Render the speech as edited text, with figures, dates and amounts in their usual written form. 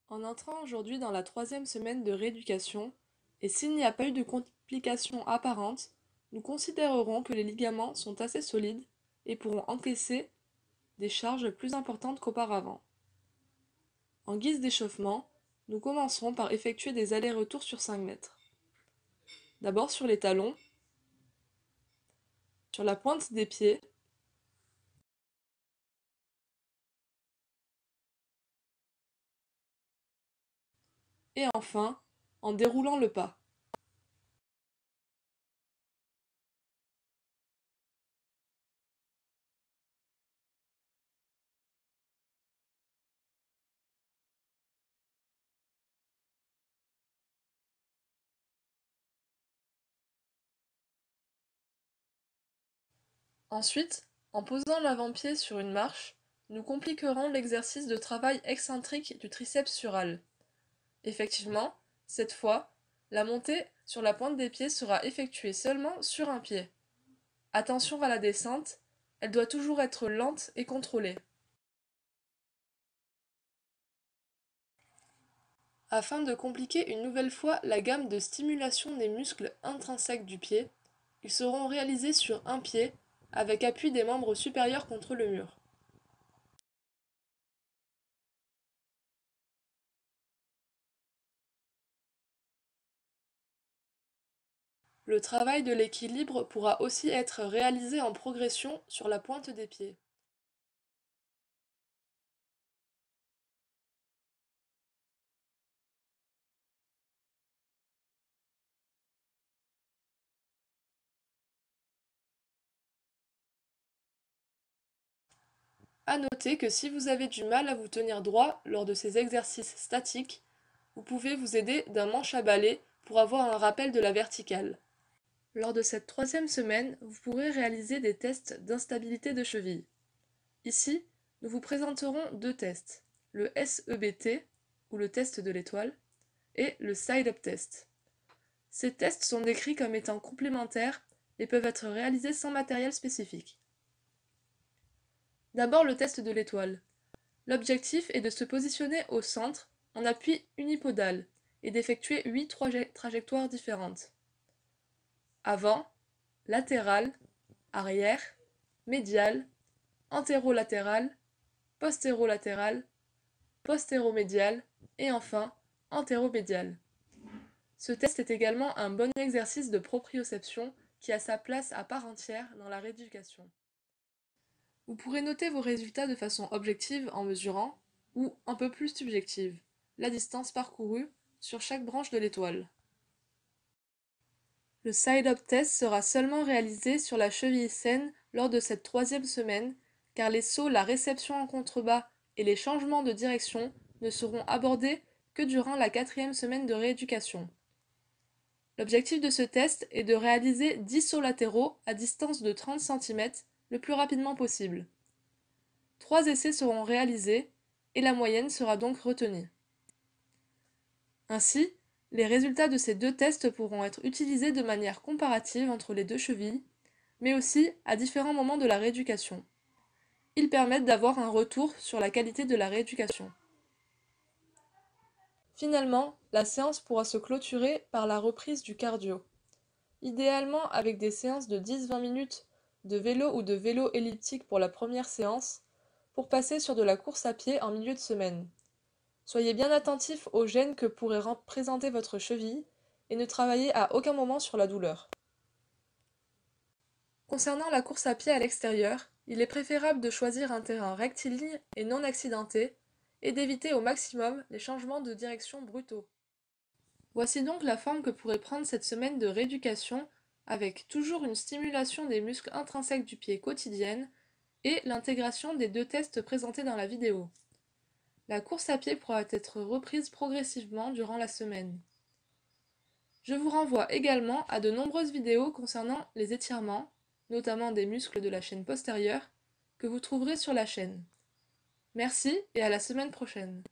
En entrant aujourd'hui dans la troisième semaine de rééducation, et s'il n'y a pas eu de complications apparentes, nous considérerons que les ligaments sont assez solides et pourront encaisser des charges plus importantes qu'auparavant. En guise d'échauffement, nous commencerons par effectuer des allers-retours sur 5 mètres. D'abord sur les talons, sur la pointe des pieds, et enfin en déroulant le pas. Ensuite, en posant l'avant-pied sur une marche, nous compliquerons l'exercice de travail excentrique du triceps sural. Effectivement, cette fois, la montée sur la pointe des pieds sera effectuée seulement sur un pied. Attention à la descente, elle doit toujours être lente et contrôlée. Afin de compliquer une nouvelle fois la gamme de stimulation des muscles intrinsèques du pied, ils seront réalisés sur un pied, avec appui des membres supérieurs contre le mur. Le travail de l'équilibre pourra aussi être réalisé en progression sur la pointe des pieds. À noter que si vous avez du mal à vous tenir droit lors de ces exercices statiques, vous pouvez vous aider d'un manche à balai pour avoir un rappel de la verticale. Lors de cette troisième semaine, vous pourrez réaliser des tests d'instabilité de cheville. Ici, nous vous présenterons deux tests, le SEBT, ou le test de l'étoile, et le Side-Up Test. Ces tests sont décrits comme étant complémentaires et peuvent être réalisés sans matériel spécifique. D'abord le test de l'étoile. L'objectif est de se positionner au centre en appui unipodal et d'effectuer 8 trajectoires différentes. Avant, latéral, arrière, médial, antérolatéral, postérolatéral, postéromédial et enfin antéromédial. Ce test est également un bon exercice de proprioception qui a sa place à part entière dans la rééducation. Vous pourrez noter vos résultats de façon objective en mesurant, ou un peu plus subjective, la distance parcourue sur chaque branche de l'étoile. Le side-up test sera seulement réalisé sur la cheville saine lors de cette troisième semaine, car les sauts, la réception en contrebas et les changements de direction ne seront abordés que durant la quatrième semaine de rééducation. L'objectif de ce test est de réaliser 10 sauts latéraux à distance de 30 cm le plus rapidement possible. 3 essais seront réalisés et la moyenne sera donc retenue. Ainsi, les résultats de ces deux tests pourront être utilisés de manière comparative entre les deux chevilles, mais aussi à différents moments de la rééducation. Ils permettent d'avoir un retour sur la qualité de la rééducation. Finalement, la séance pourra se clôturer par la reprise du cardio, idéalement avec des séances de 10-20 minutes de vélo ou de vélo elliptique pour la première séance, pour passer sur de la course à pied en milieu de semaine. Soyez bien attentif aux gênes que pourrait présenter votre cheville et ne travaillez à aucun moment sur la douleur. Concernant la course à pied à l'extérieur, il est préférable de choisir un terrain rectiligne et non accidenté et d'éviter au maximum les changements de direction brutaux. Voici donc la forme que pourrait prendre cette semaine de rééducation avec toujours une stimulation des muscles intrinsèques du pied quotidienne et l'intégration des deux tests présentés dans la vidéo. La course à pied pourra être reprise progressivement durant la semaine. Je vous renvoie également à de nombreuses vidéos concernant les étirements, notamment des muscles de la chaîne postérieure, que vous trouverez sur la chaîne. Merci et à la semaine prochaine.